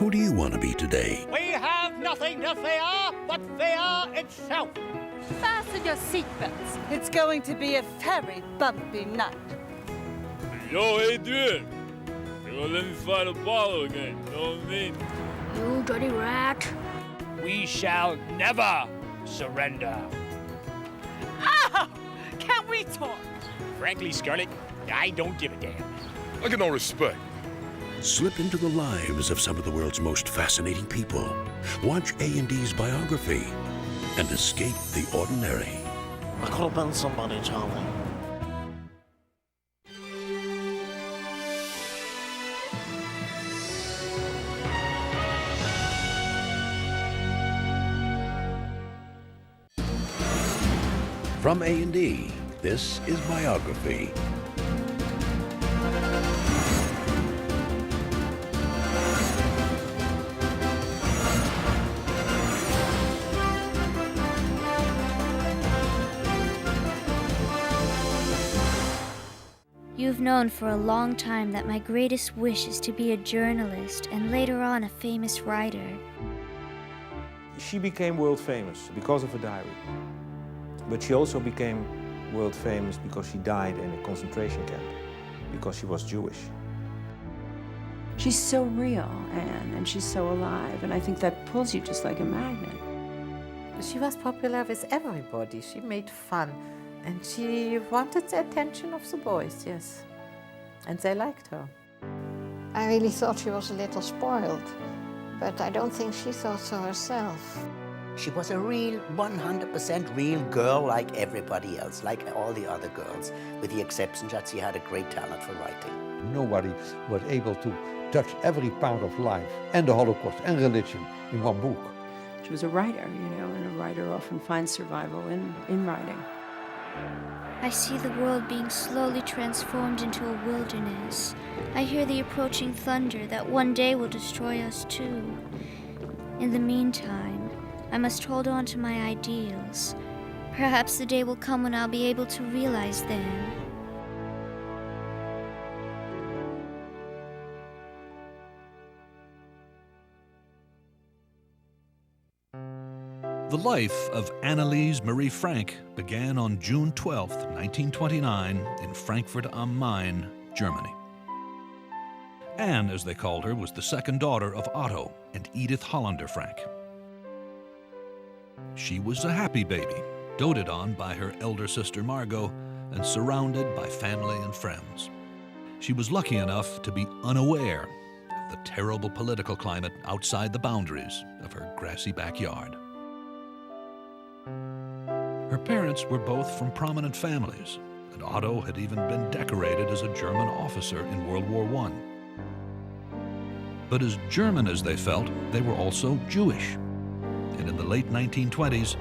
Who do you want to be today? We have nothing to fear but fear itself. Fasten your seatbelts. It's going to be a very bumpy night. Yo, Adrian. You're gonna let me fight Apollo again, you know what I mean? You dirty rat. We shall never surrender. Oh, can we talk? Frankly, Scarlet, I don't give a damn. I get no respect. Slip into the lives of some of the world's most fascinating people. Watch A&D's biography and escape the ordinary. I could have been somebody, Charlie. From A&D, this is Biography. You've known for a long time that my greatest wish is to be a journalist and later on a famous writer. She became world famous because of her diary. But she also became world famous because she died in a concentration camp, because she was Jewish. She's so real, Anne, and she's so alive, and I think that pulls you just like a magnet. She was popular with everybody. She made fun, and she wanted the attention of the boys, yes. And they liked her. I really thought she was a little spoiled, but I don't think she thought so herself. She was a real, 100% real girl like everybody else, like all the other girls, with the exception that she had a great talent for writing. Nobody was able to touch every part of life and the Holocaust and religion in one book. She was a writer, you know, and a writer often finds survival in writing. I see the world being slowly transformed into a wilderness. I hear the approaching thunder that one day will destroy us too. In the meantime, I must hold on to my ideals. Perhaps the day will come when I'll be able to realize them. The life of Anneliese Marie Frank began on June 12, 1929, in Frankfurt am Main, Germany. Anne, as they called her, was the second daughter of Otto and Edith Hollander Frank. She was a happy baby, doted on by her elder sister Margot, and surrounded by family and friends. She was lucky enough to be unaware of the terrible political climate outside the boundaries of her grassy backyard. Her parents were both from prominent families, and Otto had even been decorated as a German officer in World War I. But as German as they felt, they were also Jewish. And in the late 1920s,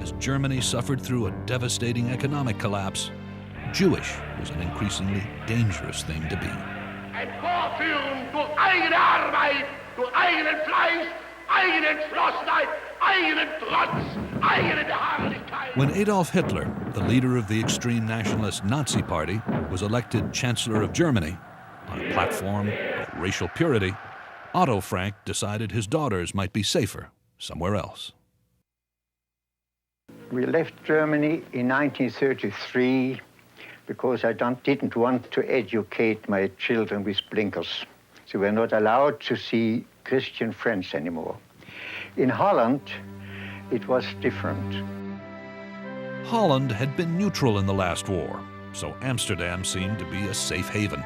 as Germany suffered through a devastating economic collapse, Jewish was an increasingly dangerous thing to be. Emporführung durch eigene Arbeit, durch eigenen Fleiß, eigene Entschlossenheit, eigenen Trotz, eigene Beharrlichkeit. When Adolf Hitler, the leader of the extreme nationalist Nazi Party, was elected Chancellor of Germany on a platform of racial purity, Otto Frank decided his daughters might be safer somewhere else. We left Germany in 1933 because I didn't want to educate my children with blinkers. They were not allowed to see Christian friends anymore. In Holland, it was different. Holland had been neutral in the last war, so Amsterdam seemed to be a safe haven.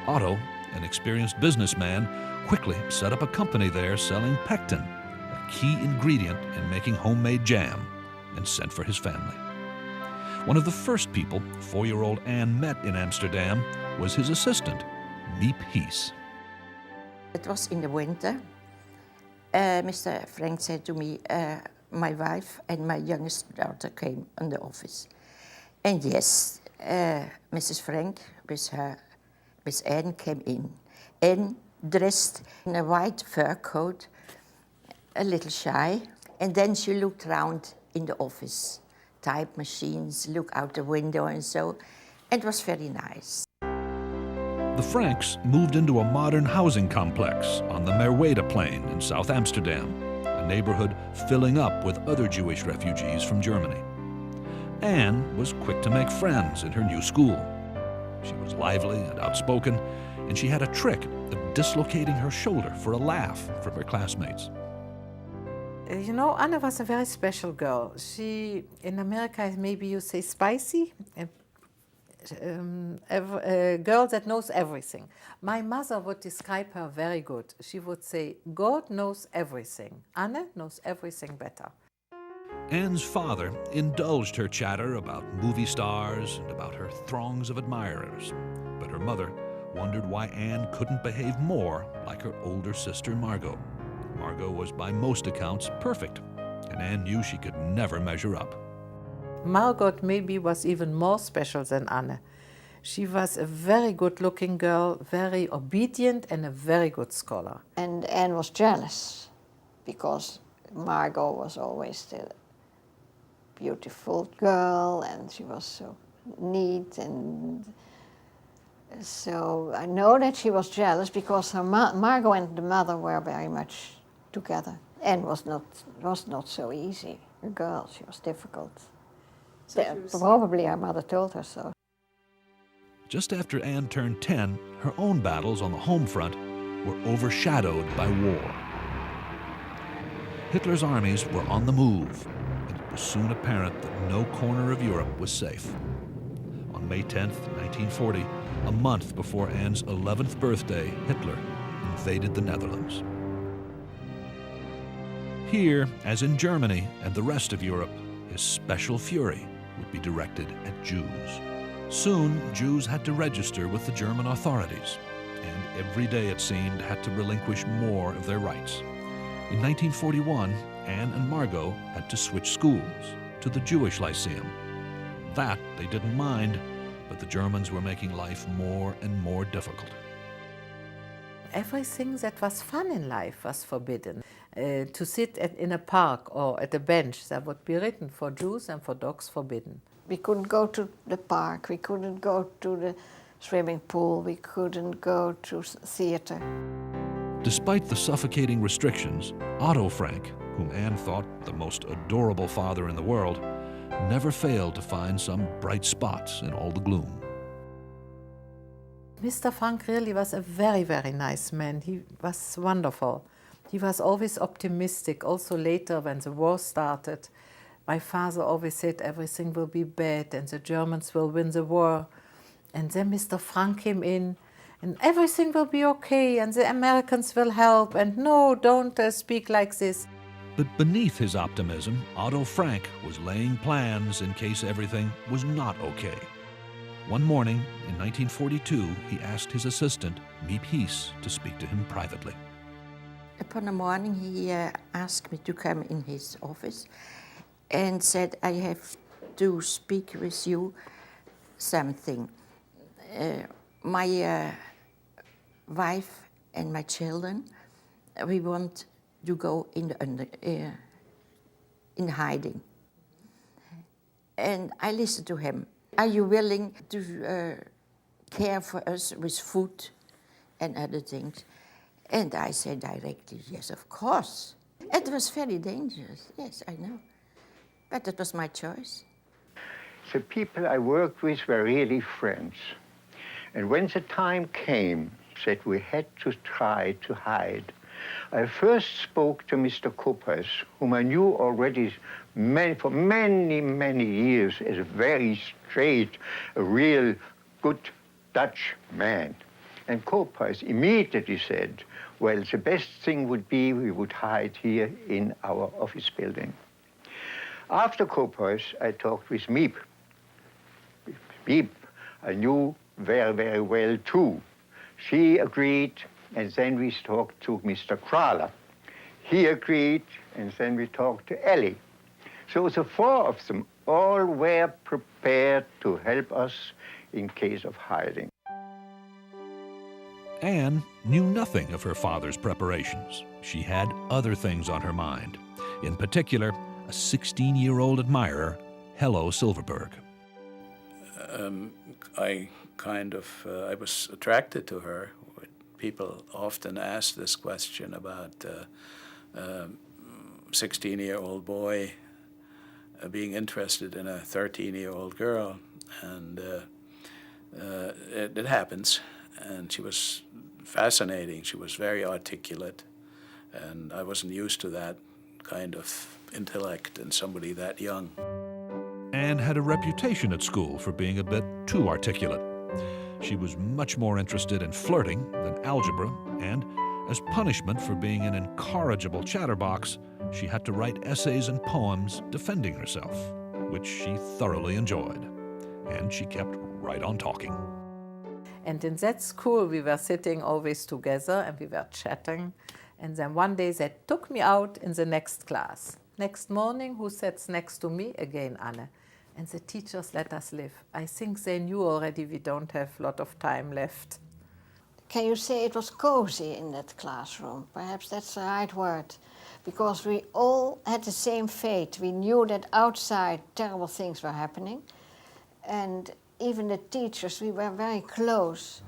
Otto, an experienced businessman, quickly set up a company there selling pectin, a key ingredient in making homemade jam, and sent for his family. One of the first people 4-year-old Anne met in Amsterdam was his assistant, Miep Hies. It was in the winter. Mr. Frank said to me, my wife and my youngest daughter came in the office. And yes, Mrs. Frank with her, Miss Anne came in and dressed in a white fur coat, a little shy. And then she looked around in the office, type machines, look out the window and so. It was very nice. The Franks moved into a modern housing complex on the Merwede Plain in South Amsterdam, a neighborhood filling up with other Jewish refugees from Germany. Anne was quick to make friends in her new school. She was lively and outspoken, and she had a trick of dislocating her shoulder for a laugh from her classmates. You know, Anne was a very special girl. She, in America, maybe you say spicy, a girl that knows everything. My mother would describe her very good. She would say, God knows everything. Anne knows everything better. Anne's father indulged her chatter about movie stars and about her throngs of admirers, but her mother wondered why Anne couldn't behave more like her older sister Margot. Margot was by most accounts perfect, and Anne knew she could never measure up. Margot maybe was even more special than Anne. She was a very good-looking girl, very obedient and a very good scholar. And Anne was jealous because Margot was always the beautiful girl and she was so neat, and so I know that she was jealous because her Margot and the mother were very much together. Anne was not so easy a girl. She was difficult. Probably her mother told her so. Just after Anne turned 10, her own battles on the home front were overshadowed by war. Hitler's armies were on the move, and it was soon apparent that no corner of Europe was safe. On May 10, 1940, a month before Anne's 11th birthday, Hitler invaded the Netherlands. Here, as in Germany and the rest of Europe, his special fury would be directed at Jews. Soon, Jews had to register with the German authorities, and every day, it seemed, had to relinquish more of their rights. In 1941, Anne and Margot had to switch schools to the Jewish Lyceum. That they didn't mind, but the Germans were making life more and more difficult. Everything that was fun in life was forbidden. To sit in a park or at a bench, that would be written for Jews and for dogs forbidden. We couldn't go to the park, we couldn't go to the swimming pool, we couldn't go to theater. Despite the suffocating restrictions, Otto Frank, whom Anne thought the most adorable father in the world, never failed to find some bright spots in all the gloom. Mr. Frank really was a very, very nice man. He was wonderful. He was always optimistic. Also later, when the war started, my father always said everything will be bad and the Germans will win the war. And then Mr. Frank came in and everything will be okay and the Americans will help and no, don't speak like this. But beneath his optimism, Otto Frank was laying plans in case everything was not okay. One morning in 1942, he asked his assistant, Miep Hees, to speak to him privately. Upon a morning, he asked me to come in his office and said, I have to speak with you something. My wife and my children, we want to go in hiding. And I listened to him. Are you willing to care for us with food and other things? And I said directly, yes, of course. It was very dangerous, yes, I know. But it was my choice. The people I worked with were really friends. And when the time came that we had to try to hide, I first spoke to Mr. Koppers, whom I knew already for many, many years as a very straight, a real good Dutch man. And Koppers immediately said, well, the best thing would be we would hide here in our office building. After Koppers, I talked with Miep. Miep I knew very, very well too. She agreed, and then we talked to Mr. Krahler. He agreed, and then we talked to Ellie. So the four of them all were prepared to help us in case of hiding. Anne knew nothing of her father's preparations. She had other things on her mind. In particular, a 16-year-old admirer, Hello Silverberg. I was attracted to her. People often ask this question about 16-year-old boy being interested in a 13-year-old girl, and it happens. And she was fascinating. She was very articulate, and I wasn't used to that kind of intellect in somebody that young. Anne had a reputation at school for being a bit too articulate. She was much more interested in flirting than algebra, and as punishment for being an incorrigible chatterbox, she had to write essays and poems defending herself, which she thoroughly enjoyed. And she kept right on talking. And in that school, we were sitting always together and we were chatting. And then one day they took me out in the next class. Next morning, who sits next to me? Again, Anne. And the teachers let us live. I think they knew already we don't have a lot of time left. Can you say it was cozy in that classroom? Perhaps that's the right word. Because we all had the same fate. We knew that outside terrible things were happening. And even the teachers, we were very close.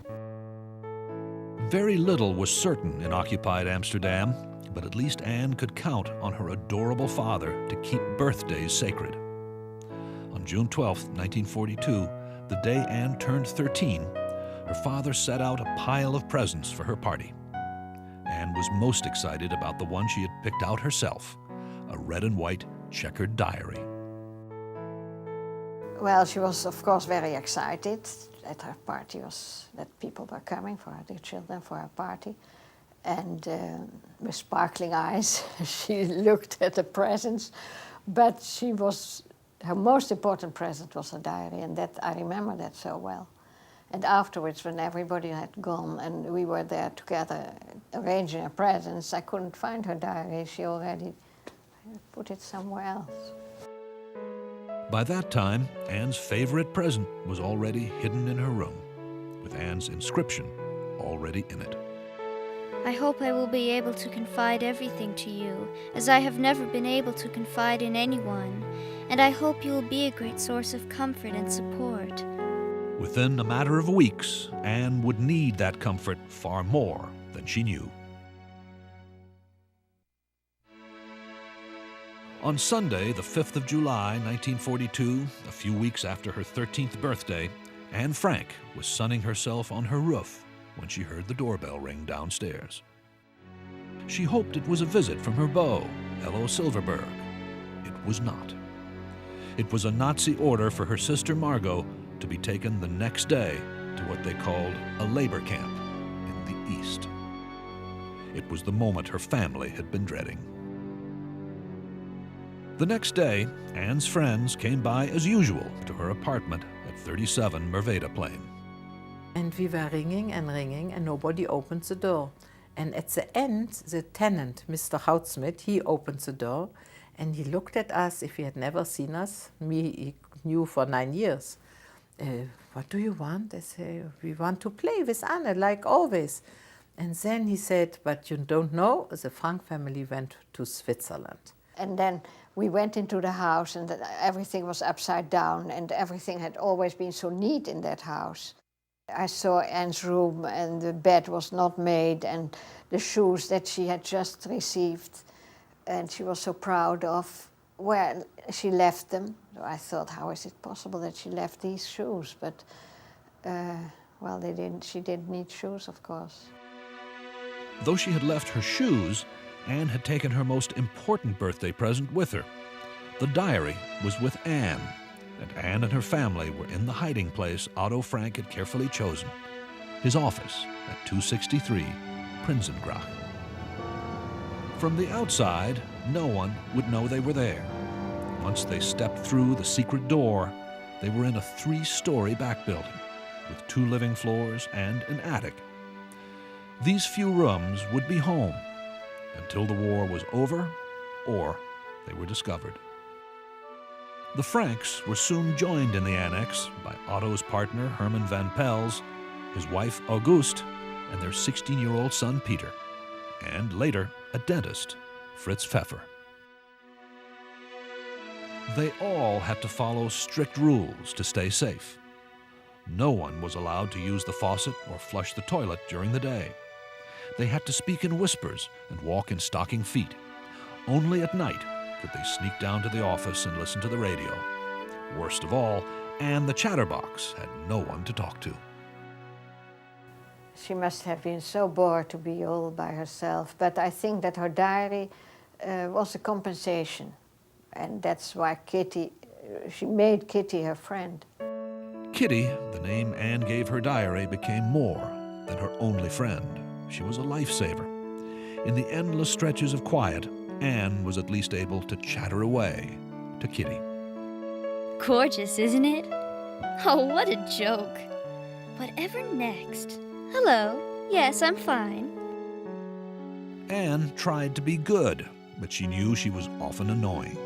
Very little was certain in occupied Amsterdam, but at least Anne could count on her adorable father to keep birthdays sacred. On June 12, 1942, the day Anne turned 13, her father set out a pile of presents for her party. Anne was most excited about the one she had picked out herself, a red and white checkered diary. Well, she was, of course, very excited that her party that people were coming for the children for her party. And with sparkling eyes, she looked at the presents. But her most important present was a diary, and that I remember that so well. And afterwards, when everybody had gone and we were there together arranging her presents, I couldn't find her diary. She already put it somewhere else. By that time, Anne's favorite present was already hidden in her room, with Anne's inscription already in it. I hope I will be able to confide everything to you, as I have never been able to confide in anyone, and I hope you will be a great source of comfort and support. Within a matter of weeks, Anne would need that comfort far more than she knew. On Sunday, the 5th of July, 1942, a few weeks after her 13th birthday, Anne Frank was sunning herself on her roof when she heard the doorbell ring downstairs. She hoped it was a visit from her beau, Ello Silverberg. It was not. It was a Nazi order for her sister Margot to be taken the next day to what they called a labor camp in the East. It was the moment her family had been dreading. The next day, Anne's friends came by as usual to her apartment at 37 Merveda Plain. And we were ringing, and nobody opened the door. And at the end, the tenant, Mr. Houtsmith, he opened the door, and he looked at us if he had never seen us. Me, he knew for 9 years. What do you want? I say, we want to play with Anne, like always. And then he said, but you don't know, the Frank family went to Switzerland. And then we went into the house, and everything was upside down, and everything had always been so neat in that house. I saw Anne's room, and the bed was not made, and the shoes that she had just received, and she was so proud of where she left them. So I thought, how is it possible that she left these shoes? But, well, she didn't need shoes, of course. Though she had left her shoes, Anne had taken her most important birthday present with her. The diary was with Anne, and Anne and her family were in the hiding place Otto Frank had carefully chosen, his office at 263 Prinsengracht. From the outside, no one would know they were there. Once they stepped through the secret door, they were in a 3-story back building with 2 living floors and an attic. These few rooms would be home until the war was over or they were discovered. The Franks were soon joined in the annex by Otto's partner Herman van Pels, his wife Auguste, and their 16-year-old son Peter, and later a dentist, Fritz Pfeffer. They all had to follow strict rules to stay safe. No one was allowed to use the faucet or flush the toilet during the day. They had to speak in whispers and walk in stocking feet. Only at night could they sneak down to the office and listen to the radio. Worst of all, Anne the Chatterbox had no one to talk to. She must have been so bored to be all by herself, but I think that her diary was a compensation, and that's why she made Kitty her friend. Kitty, the name Anne gave her diary, became more than her only friend. She was a lifesaver. In the endless stretches of quiet, Anne was at least able to chatter away to Kitty. Gorgeous, isn't it? Oh, what a joke. Whatever next? Hello. Yes, I'm fine. Anne tried to be good, but she knew she was often annoying.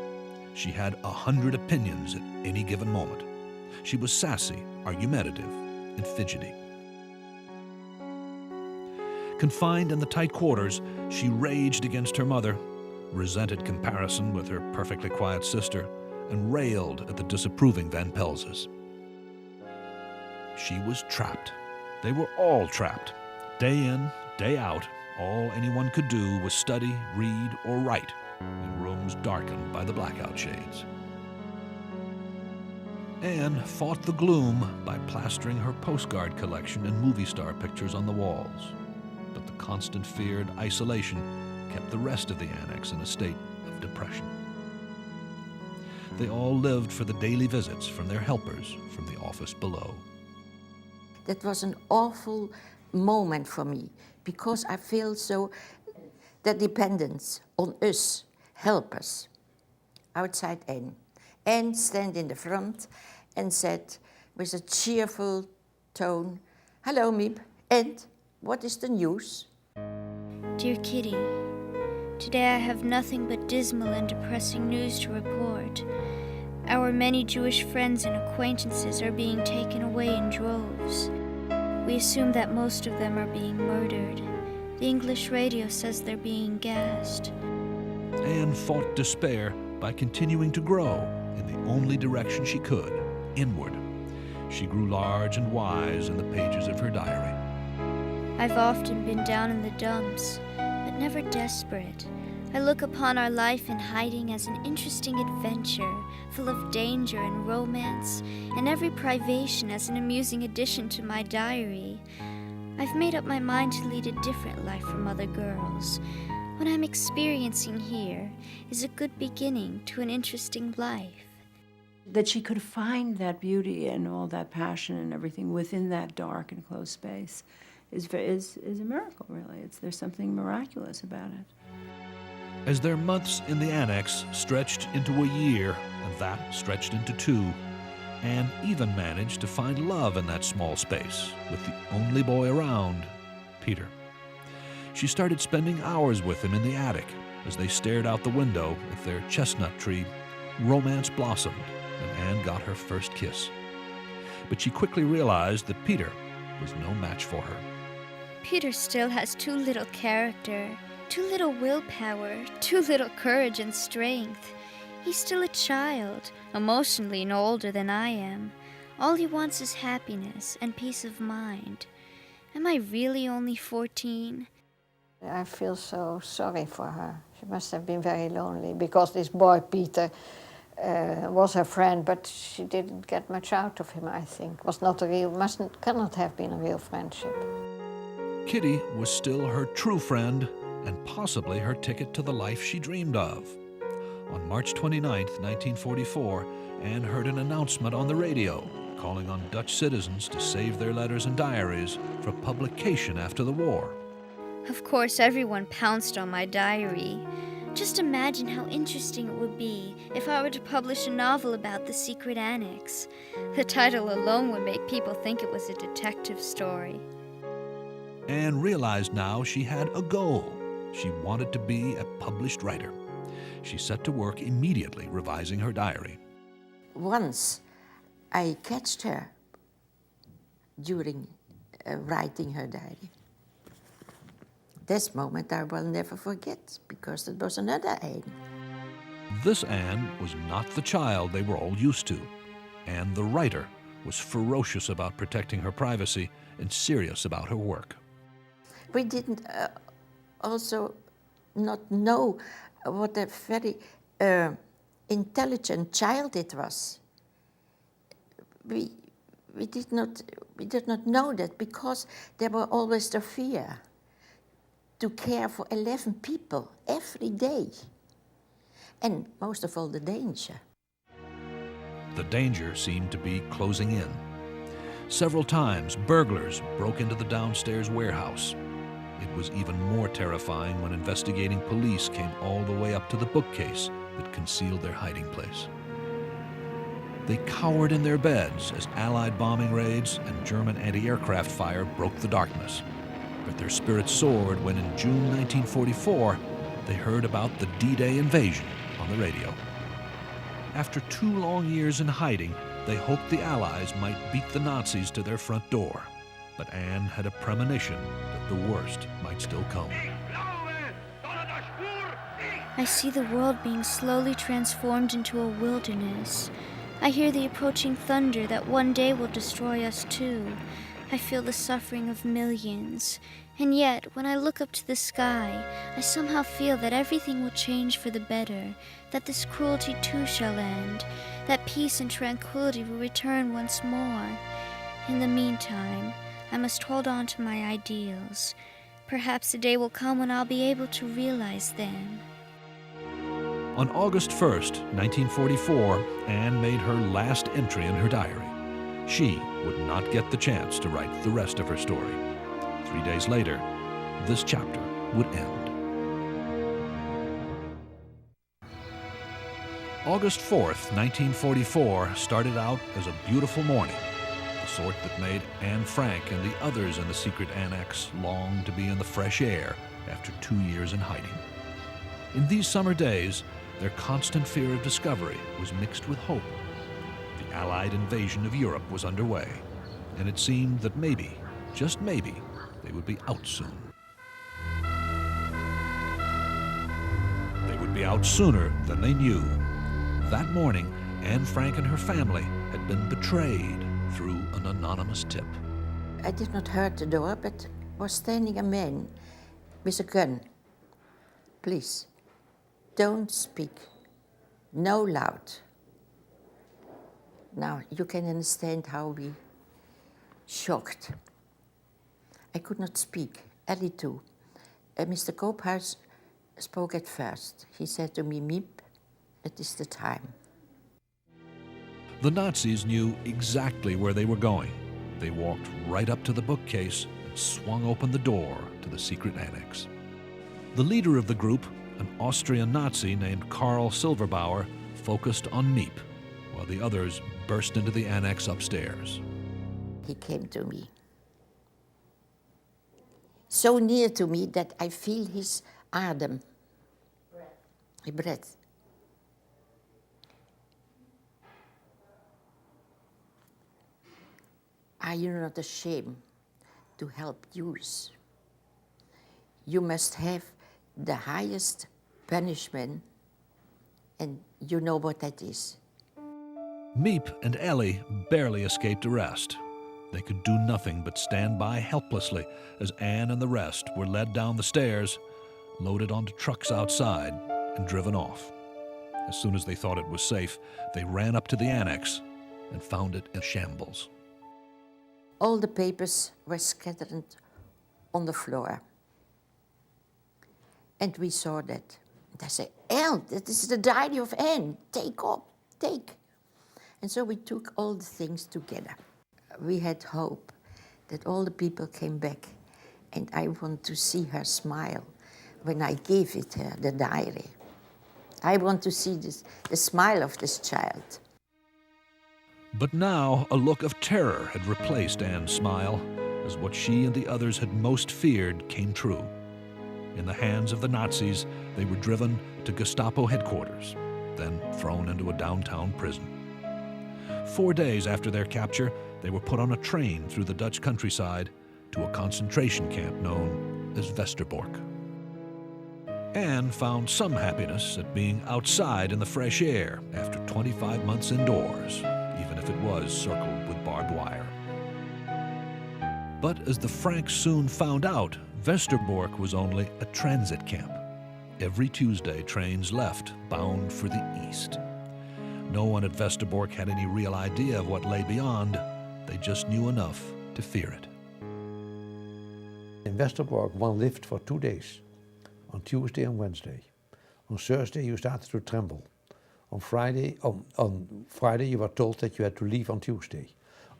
She had 100 opinions at any given moment. She was sassy, argumentative, and fidgety. Confined in the tight quarters, she raged against her mother, resented comparison with her perfectly quiet sister, and railed at the disapproving Van Pelses. She was trapped. They were all trapped. Day in, day out, all anyone could do was study, read, or write in rooms darkened by the blackout shades. Anne fought the gloom by plastering her postcard collection and movie star pictures on the walls. But the constant feared isolation kept the rest of the annex in a state of depression. They all lived for the daily visits from their helpers from the office below. That was an awful moment for me, because I feel so the dependence on us, helpers, outside Anne. Anne stand in the front and said with a cheerful tone, "Hello, Miep, and what is the news?" Dear Kitty, today I have nothing but dismal and depressing news to report. Our many Jewish friends and acquaintances are being taken away in droves. We assume that most of them are being murdered. The English radio says they're being gassed. Anne fought despair by continuing to grow in the only direction she could, inward. She grew large and wise in the pages of her diary. I've often been down in the dumps, but never desperate. I look upon our life in hiding as an interesting adventure, full of danger and romance, and every privation as an amusing addition to my diary. I've made up my mind to lead a different life from other girls. What I'm experiencing here is a good beginning to an interesting life. That she could find that beauty and all that passion and everything within that dark and closed space is a miracle, really. There's something miraculous about it. As their months in the annex stretched into a year, and that stretched into 2, Anne even managed to find love in that small space with the only boy around, Peter. She started spending hours with him in the attic as they stared out the window at their chestnut tree. Romance blossomed, and Anne got her first kiss. But she quickly realized that Peter was no match for her. Peter still has too little character, too little willpower, too little courage and strength. He's still a child, emotionally no older than I am. All he wants is happiness and peace of mind. Am I really only 14? I feel so sorry for her. She must have been very lonely, because this boy, Peter, was her friend, but she didn't get much out of him, I think. Cannot have been a real friendship. Kitty was still her true friend, and possibly her ticket to the life she dreamed of. On March 29, 1944, Anne heard an announcement on the radio calling on Dutch citizens to save their letters and diaries for publication after the war. Of course, everyone pounced on my diary. Just imagine how interesting it would be if I were to publish a novel about the secret annex. The title alone would make people think it was a detective story. Anne realized now she had a goal. She wanted to be a published writer. She set to work immediately revising her diary. Once I catched her during writing her diary. This moment I will never forget, because it was another Anne. This Anne was not the child they were all used to. Anne the writer was ferocious about protecting her privacy and serious about her work. We didn't also not know what a very intelligent child it was. We did not know that because there were always the fear to care for 11 people every day. And most of all, the danger. The danger seemed to be closing in. Several times, burglars broke into the downstairs warehouse. It was even more terrifying when investigating police came all the way up to the bookcase that concealed their hiding place. They cowered in their beds as Allied bombing raids and German anti-aircraft fire broke the darkness. But their spirits soared when in June 1944, they heard about the D-Day invasion on the radio. After 2 long years in hiding, they hoped the Allies might beat the Nazis to their front door. But Anne had a premonition that the worst might still come. I see the world being slowly transformed into a wilderness. I hear the approaching thunder that one day will destroy us too. I feel the suffering of millions. And yet, when I look up to the sky, I somehow feel that everything will change for the better, that this cruelty too shall end, that peace and tranquility will return once more. In the meantime, I must hold on to my ideals. Perhaps a day will come when I'll be able to realize them. On August 1st, 1944, Anne made her last entry in her diary. She would not get the chance to write the rest of her story. 3 days later, this chapter would end. August 4th, 1944 started out as a beautiful morning, the sort that made Anne Frank and the others in the secret annex long to be in the fresh air after 2 years in hiding. In these summer days, their constant fear of discovery was mixed with hope. The Allied invasion of Europe was underway, and it seemed that maybe, just maybe, they would be out soon. They would be out sooner than they knew. That morning, Anne Frank and her family had been betrayed through an anonymous tip. I did not hear the door, but was standing a man with a gun. Please, don't speak. No loud. Now, you can understand how we shocked. I could not speak, Ellie too. Mr. Koophuis spoke at first. He said to me, Miep, it is the time. The Nazis knew exactly where they were going. They walked right up to the bookcase and swung open the door to the secret annex. The leader of the group, an Austrian Nazi named Karl Silberbauer, focused on Miep, while the others burst into the annex upstairs. He came to me. So near to me that I feel his adem. Breath. Are you not ashamed to help Jews? You must have the highest punishment, and you know what that is. Miep and Ellie barely escaped arrest. They could do nothing but stand by helplessly as Anne and the rest were led down the stairs, loaded onto trucks outside, and driven off. As soon as they thought it was safe, they ran up to the annex and found it in shambles. All the papers were scattered on the floor. And we saw that. And I said, Anne, that is the diary of Anne. Take up, take. And so we took all the things together. We had hope that all the people came back. And I want to see her smile when I gave it her, the diary. I want to see the smile of this child. But now a look of terror had replaced Anne's smile, as what she and the others had most feared came true. In the hands of the Nazis, they were driven to Gestapo headquarters, then thrown into a downtown prison. 4 days after their capture, they were put on a train through the Dutch countryside to a concentration camp known as Westerbork. Anne found some happiness at being outside in the fresh air after 25 months indoors, even if it was circled with barbed barbed wire. But as the Franks soon found out, Westerbork was only a transit camp. Every Tuesday, trains left, bound for the east. No one at Westerbork had any real idea of what lay beyond. They just knew enough to fear it. In Westerbork, one lived for 2 days, on Tuesday and Wednesday. On Thursday, you started to tremble. On Friday you were told that you had to leave on Tuesday.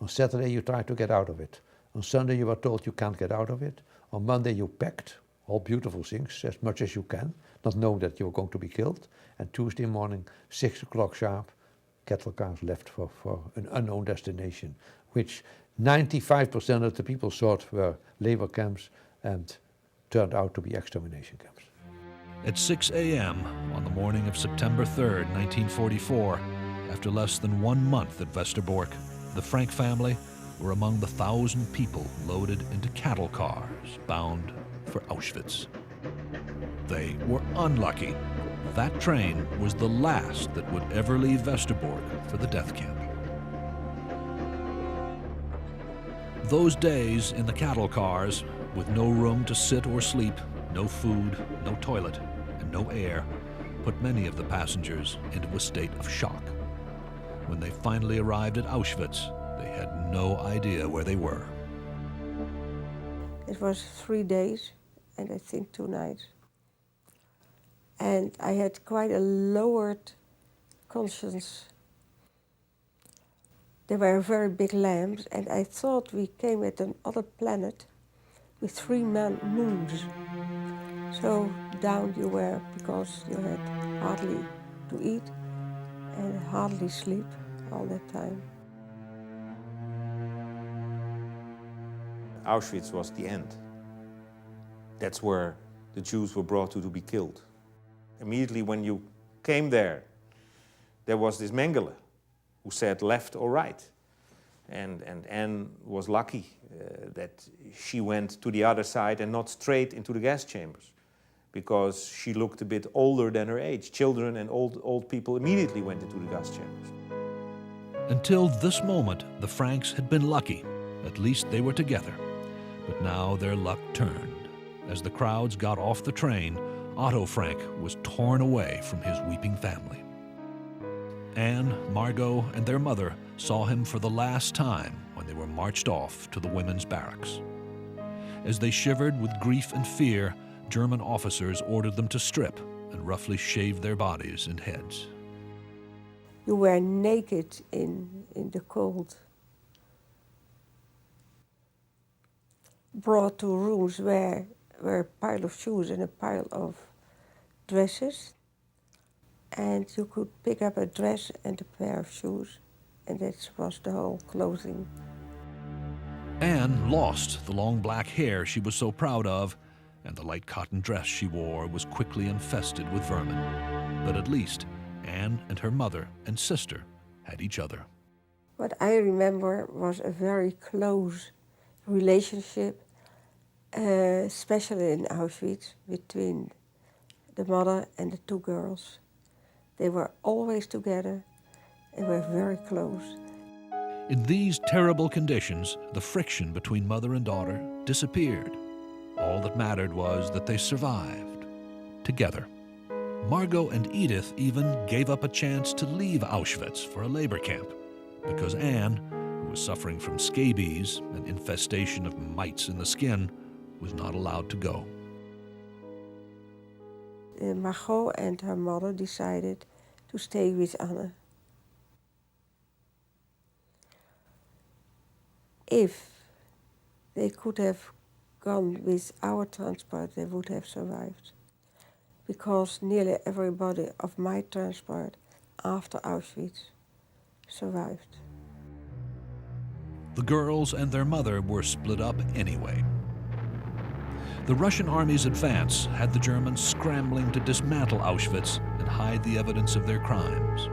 On Saturday, you tried to get out of it. On Sunday, you were told you can't get out of it. On Monday, you packed all beautiful things as much as you can, not knowing that you were going to be killed. And Tuesday morning, 6 o'clock sharp, cattle cars left for an unknown destination, which 95% of the people thought were labor camps and turned out to be extermination camps. At 6 a.m. on the morning of September 3rd, 1944, after less than 1 month at Westerbork, the Frank family were among the 1,000 people loaded into cattle cars bound for Auschwitz. They were unlucky. That train was the last that would ever leave Westerbork for the death camp. Those days in the cattle cars, with no room to sit or sleep, no food, no toilet, and no air, put many of the passengers into a state of shock. When they finally arrived at Auschwitz, they had no idea where they were. It was 3 days, and I think 2 nights. And I had quite a lowered conscience. There were very big lamps, and I thought we came at another planet with 3 moons. So down you were because you had hardly to eat and hardly sleep all that time. Auschwitz was the end. That's where the Jews were brought to be killed. Immediately when you came there was this Mengele who said left or right. And Anne was lucky that she went to the other side and not straight into the gas chambers, because she looked a bit older than her age. Children and old people immediately went into the gas chambers. Until this moment, the Franks had been lucky. At least they were together. But now their luck turned. As the crowds got off the train, Otto Frank was torn away from his weeping family. Anne, Margot, and their mother saw him for the last time when they were marched off to the women's barracks. As they shivered with grief and fear, German officers ordered them to strip and roughly shave their bodies and heads. You were naked in the cold. Brought to rooms where were a pile of shoes and a pile of dresses. And you could pick up a dress and a pair of shoes, and that was the whole clothing. Anne lost the long black hair she was so proud of, and the light cotton dress she wore was quickly infested with vermin. But at least Anne and her mother and sister had each other. What I remember was a very close relationship, especially in Auschwitz, between the mother and the 2 girls. They were always together and were very close. In these terrible conditions, the friction between mother and daughter disappeared. All that mattered was that they survived together. Margot and Edith even gave up a chance to leave Auschwitz for a labor camp because Anne, who was suffering from scabies, an infestation of mites in the skin, was not allowed to go. Margot and her mother decided to stay with Anne. If they could have gone with our transport, they would have survived, because nearly everybody of my transport after Auschwitz survived. The girls and their mother were split up anyway. The Russian army's advance had the Germans scrambling to dismantle Auschwitz and hide the evidence of their crimes.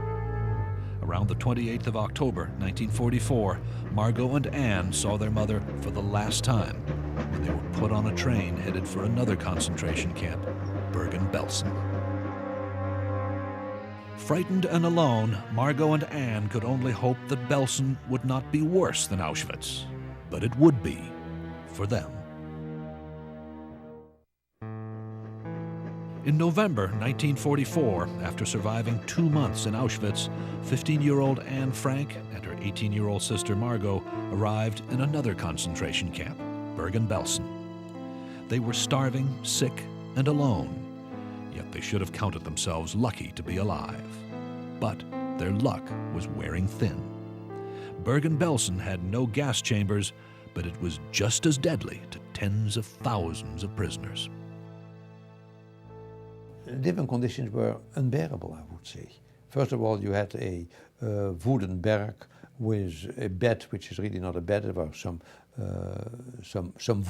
Around the 28th of October, 1944, Margot and Anne saw their mother for the last time when they were put on a train headed for another concentration camp, Bergen-Belsen. Frightened and alone, Margot and Anne could only hope that Belsen would not be worse than Auschwitz. But it would be, for them. In November 1944, after surviving 2 months in Auschwitz, 15-year-old Anne Frank and her 18-year-old sister Margot arrived in another concentration camp, Bergen-Belsen. They were starving, sick, and alone, yet they should have counted themselves lucky to be alive. But their luck was wearing thin. Bergen-Belsen had no gas chambers, but it was just as deadly to tens of thousands of prisoners. Living conditions were unbearable, I would say. First of all, you had a wooden barrack with a bed, which is really not a bed. There were some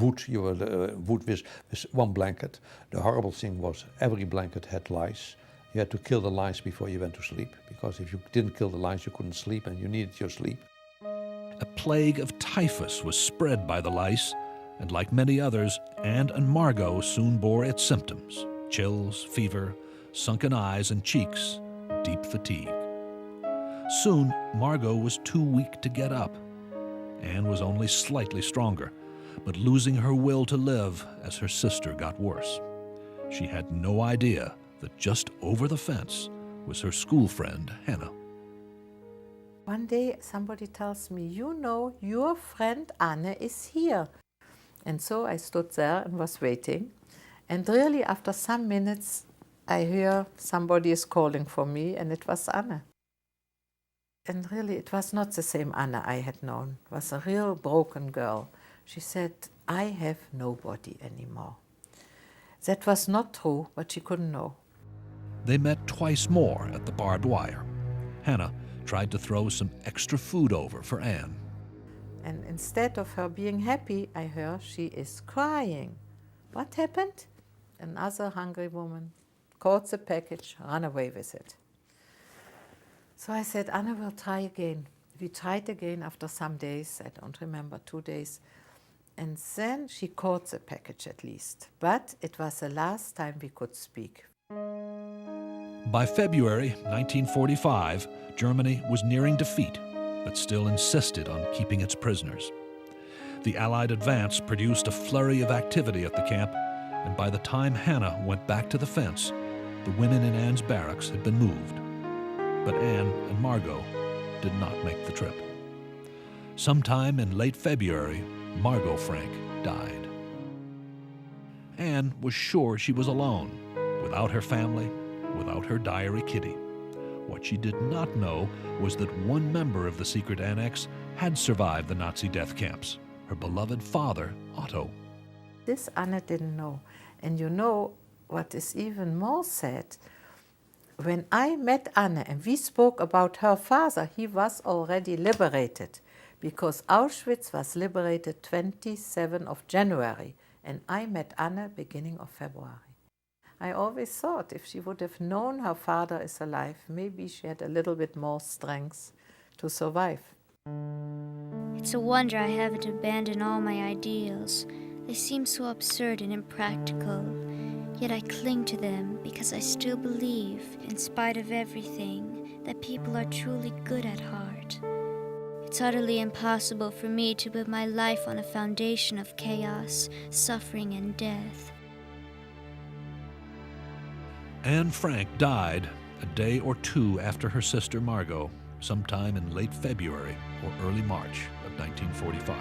wood. You were wood with one blanket. The horrible thing was every blanket had lice. You had to kill the lice before you went to sleep, because if you didn't kill the lice, you couldn't sleep, and you needed your sleep. A plague of typhus was spread by the lice, and like many others, Anne and Margot soon bore its symptoms: chills, fever, sunken eyes and cheeks, deep fatigue. Soon, Margot was too weak to get up. Anne was only slightly stronger, but losing her will to live as her sister got worse. She had no idea that just over the fence was her school friend, Hannah. One day somebody tells me, you know, your friend Anne is here. And so I stood there and was waiting. And really, after some minutes, I hear somebody is calling for me, and it was Anne. And really, it was not the same Anne I had known. It was a real broken girl. She said, I have nobody anymore. That was not true, but she couldn't know. They met twice more at the barbed wire. Hannah tried to throw some extra food over for Anne. And instead of her being happy, I heard she is crying. What happened? Another hungry woman caught the package, ran away with it. So I said, Anna will try again. We tried again after some days, I don't remember, 2 days. And then she caught the package at least. But it was the last time we could speak. By February 1945, Germany was nearing defeat, but still insisted on keeping its prisoners. The Allied advance produced a flurry of activity at the camp, and by the time Hannah went back to the fence, the women in Anne's barracks had been moved. But Anne and Margot did not make the trip. Sometime in late February, Margot Frank died. Anne was sure she was alone, without her family, without her diary kitty. What she did not know was that one member of the secret annex had survived the Nazi death camps, her beloved father, Otto. This Anne didn't know. And you know what is even more sad? When I met Anne and we spoke about her father, he was already liberated, because Auschwitz was liberated 27th of January, and I met Anne beginning of February. I always thought if she would have known her father is alive, maybe she had a little bit more strength to survive. It's a wonder I haven't abandoned all my ideals. They seem so absurd and impractical, yet I cling to them because I still believe, in spite of everything, that people are truly good at heart. It's utterly impossible for me to build my life on a foundation of chaos, suffering, and death. Anne Frank died a day or two after her sister Margot, sometime in late February or early March of 1945.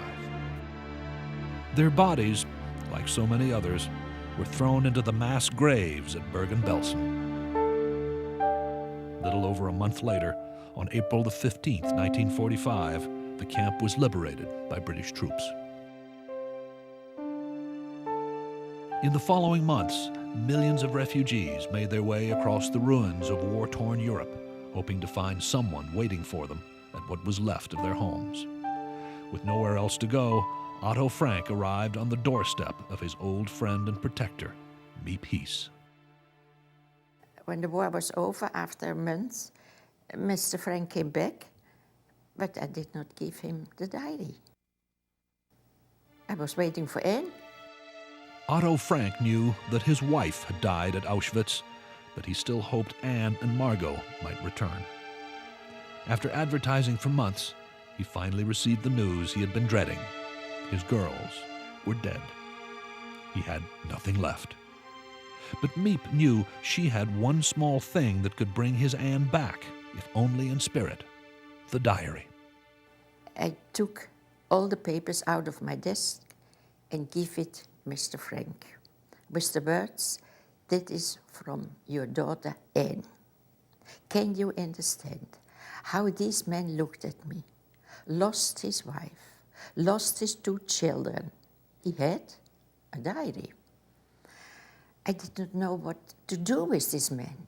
Their bodies, like so many others, were thrown into the mass graves at Bergen-Belsen. Little over a month later, on April the 15th, 1945, the camp was liberated by British troops. In the following months, millions of refugees made their way across the ruins of war-torn Europe, hoping to find someone waiting for them at what was left of their homes. With nowhere else to go, Otto Frank arrived on the doorstep of his old friend and protector, Miep Hees. When the war was over, after months, Mr. Frank came back, but I did not give him the diary. I was waiting for Anne. Otto Frank knew that his wife had died at Auschwitz, but he still hoped Anne and Margot might return. After advertising for months, he finally received the news he had been dreading. His girls were dead. He had nothing left. But Miep knew she had one small thing that could bring his Anne back, if only in spirit: the diary. I took all the papers out of my desk and give it Mr. Frank, with the words, "That is from your daughter Anne." Can you understand how this man looked at me? Lost his wife, lost his 2 children. He had a diary. I did not know what to do with this man.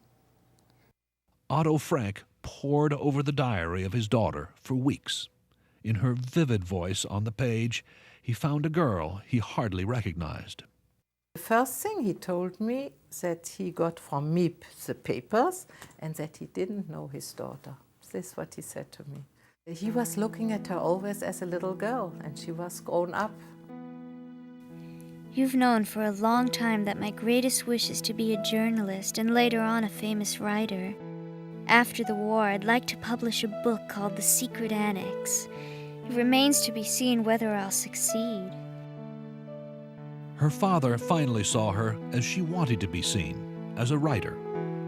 Otto Frank pored over the diary of his daughter for weeks. In her vivid voice on the page, he found a girl he hardly recognized. The first thing he told me that he got from Miep the papers and that he didn't know his daughter. This is what he said to me. He was looking at her always as a little girl, and she was grown up. You've known for a long time that my greatest wish is to be a journalist and later on a famous writer. After the war, I'd like to publish a book called The Secret Annex. It remains to be seen whether I'll succeed. Her father finally saw her as she wanted to be seen, as a writer,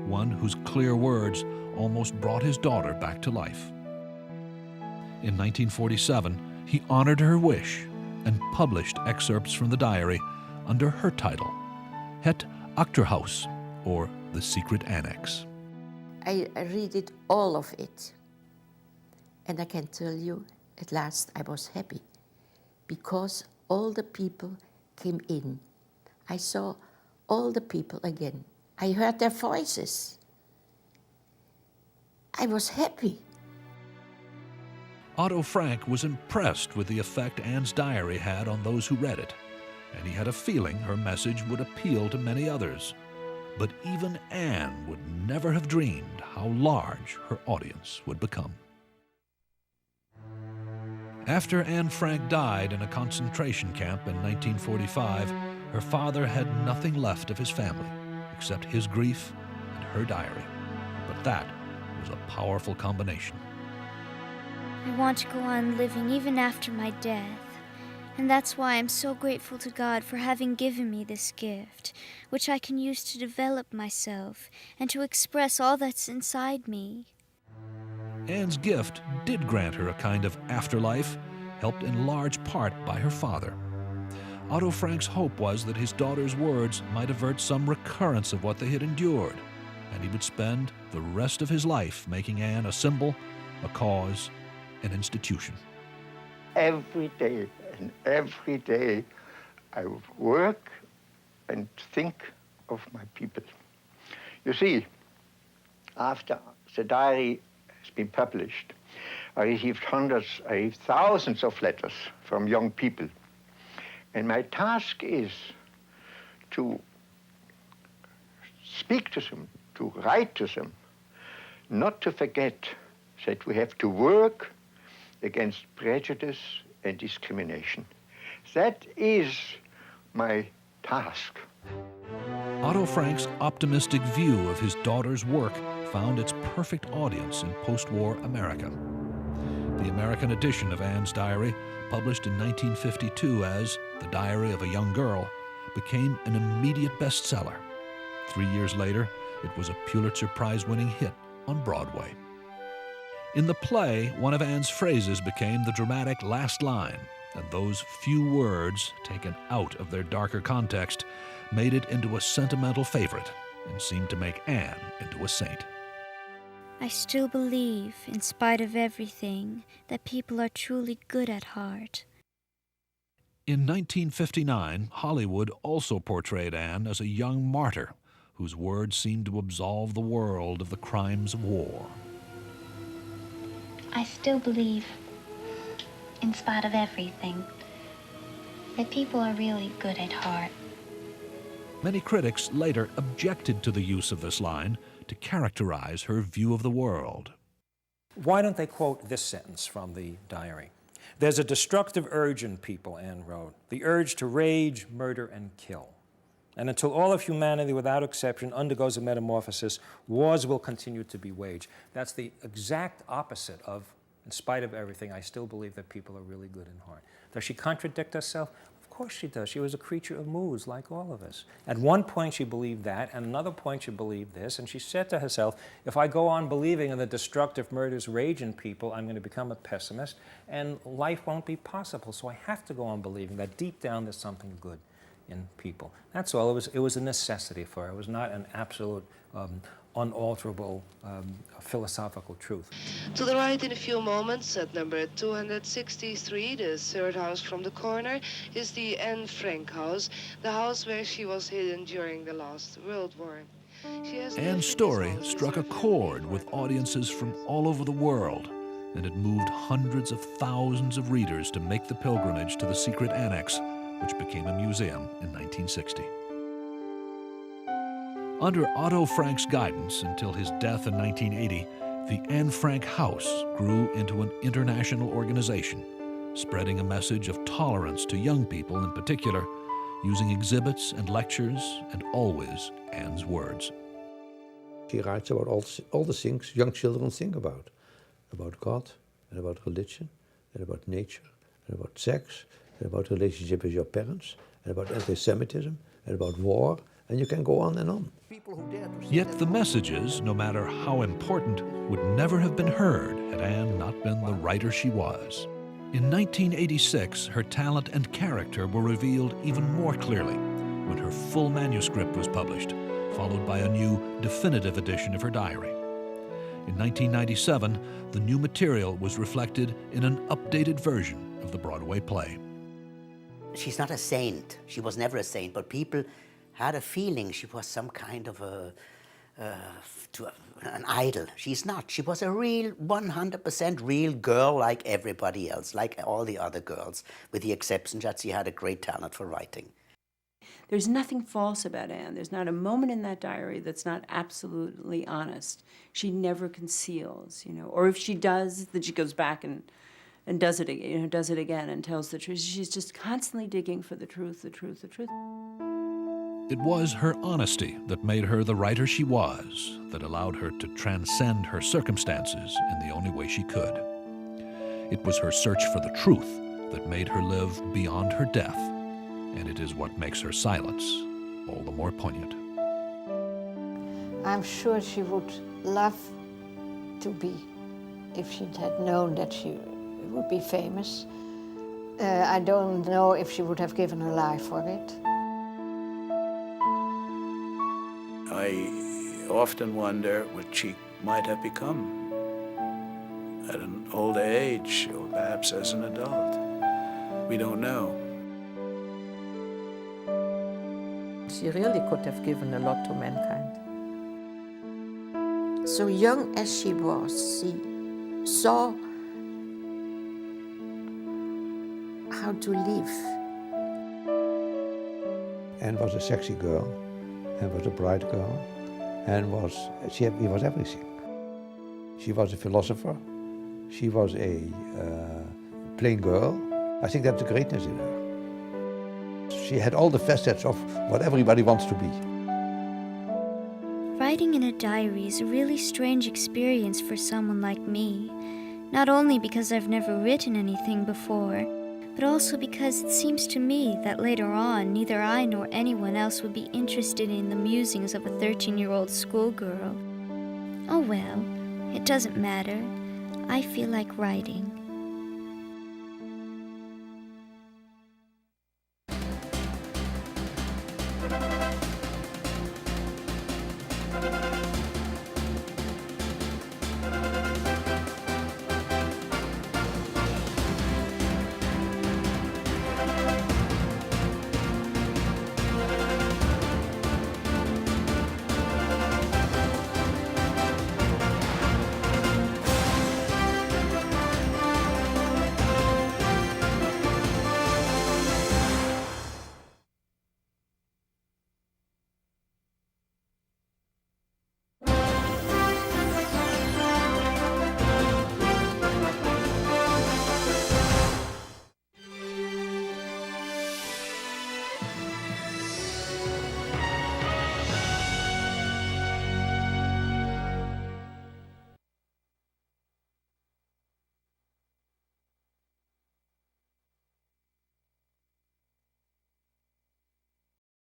one whose clear words almost brought his daughter back to life. In 1947, he honored her wish and published excerpts from the diary under her title, Het Achterhuis, or The Secret Annex. I read it, all of it. And I can tell you, at last I was happy, because all the people came in. I saw all the people again. I heard their voices. I was happy. Otto Frank was impressed with the effect Anne's diary had on those who read it, and he had a feeling her message would appeal to many others. But even Anne would never have dreamed how large her audience would become. After Anne Frank died in a concentration camp in 1945, her father had nothing left of his family except his grief and her diary. But that was a powerful combination. I want to go on living even after my death. And that's why I'm so grateful to God for having given me this gift, which I can use to develop myself and to express all that's inside me. Anne's gift did grant her a kind of afterlife, helped in large part by her father. Otto Frank's hope was that his daughter's words might avert some recurrence of what they had endured, and he would spend the rest of his life making Anne a symbol, a cause, an institution. Every day and every day I work and think of my people. You see, after the diary has been published, I received thousands of letters from young people. And my task is to speak to them, to write to them, not to forget that we have to work against prejudice and discrimination. That is my task. Otto Frank's optimistic view of his daughter's work found its perfect audience in post-war America. The American edition of Anne's diary, published in 1952 as The Diary of a Young Girl, became an immediate bestseller. 3 years later, it was a Pulitzer Prize-winning hit on Broadway. In the play, one of Anne's phrases became the dramatic last line, and those few words, taken out of their darker context, made it into a sentimental favorite and seemed to make Anne into a saint. I still believe, in spite of everything, that people are truly good at heart. In 1959, Hollywood also portrayed Anne as a young martyr whose words seemed to absolve the world of the crimes of war. I still believe, in spite of everything, that people are really good at heart. Many critics later objected to the use of this line to characterize her view of the world. Why don't they quote this sentence from the diary? There's a destructive urge in people, Anne wrote, the urge to rage, murder, and kill. And until all of humanity, without exception, undergoes a metamorphosis, wars will continue to be waged. That's the exact opposite of, in spite of everything, I still believe that people are really good in heart. Does she contradict herself? Of course she does. She was a creature of moods like all of us. At one point she believed that, and another point she believed this, and she said to herself, if I go on believing in the destructive murders rage in people, I'm going to become a pessimist, and life won't be possible. So I have to go on believing that deep down there's something good in people. That's all. It was a necessity for her. It was not an absolute, unalterable philosophical truth. To the right in a few moments, at number 263, the third house from the corner, is the Anne Frank house, the house where she was hidden during the last World War. Anne's story struck a chord with audiences from all over the world, and it moved hundreds of thousands of readers to make the pilgrimage to the secret annex, which became a museum in 1960. Under Otto Frank's guidance until his death in 1980, the Anne Frank House grew into an international organization, spreading a message of tolerance to young people in particular, using exhibits and lectures and always Anne's words. She writes about all the things young children think about God, and about religion, and about nature, and about sex, and about relationship with your parents, and about anti-Semitism, and about war, and you can go on and on. Yet the messages, no matter how important, would never have been heard had Anne not been the writer she was. In 1986, her talent and character were revealed even more clearly when her full manuscript was published, followed by a new definitive edition of her diary. In 1997, the new material was reflected in an updated version of the Broadway play. She's not a saint. She was never a saint, but people had a feeling she was some kind of an idol. She's not. She was a real, 100% real girl like everybody else, like all the other girls, with the exception that she had a great talent for writing. There's nothing false about Anne. There's not a moment in that diary that's not absolutely honest. She never conceals, or if she does, then she goes back and does it again and tells the truth. She's just constantly digging for the truth, the truth, the truth. It was her honesty that made her the writer she was, that allowed her to transcend her circumstances in the only way she could. It was her search for the truth that made her live beyond her death, and it is what makes her silence all the more poignant. I'm sure she would love to be, if she had known that she would be famous. I don't know if she would have given her life for it. I often wonder what she might have become at an older age, or perhaps as an adult. We don't know. She really could have given a lot to mankind. So young as she was, she saw how to live. Anne was a sexy girl, Anne was a bright girl, Anne was everything. She was a philosopher, she was a plain girl. I think that's the greatness in her. She had all the facets of what everybody wants to be. Writing in a diary is a really strange experience for someone like me, not only because I've never written anything before, but also because it seems to me that later on neither I nor anyone else would be interested in the musings of a 13-year-old schoolgirl. Oh well, it doesn't matter. I feel like writing.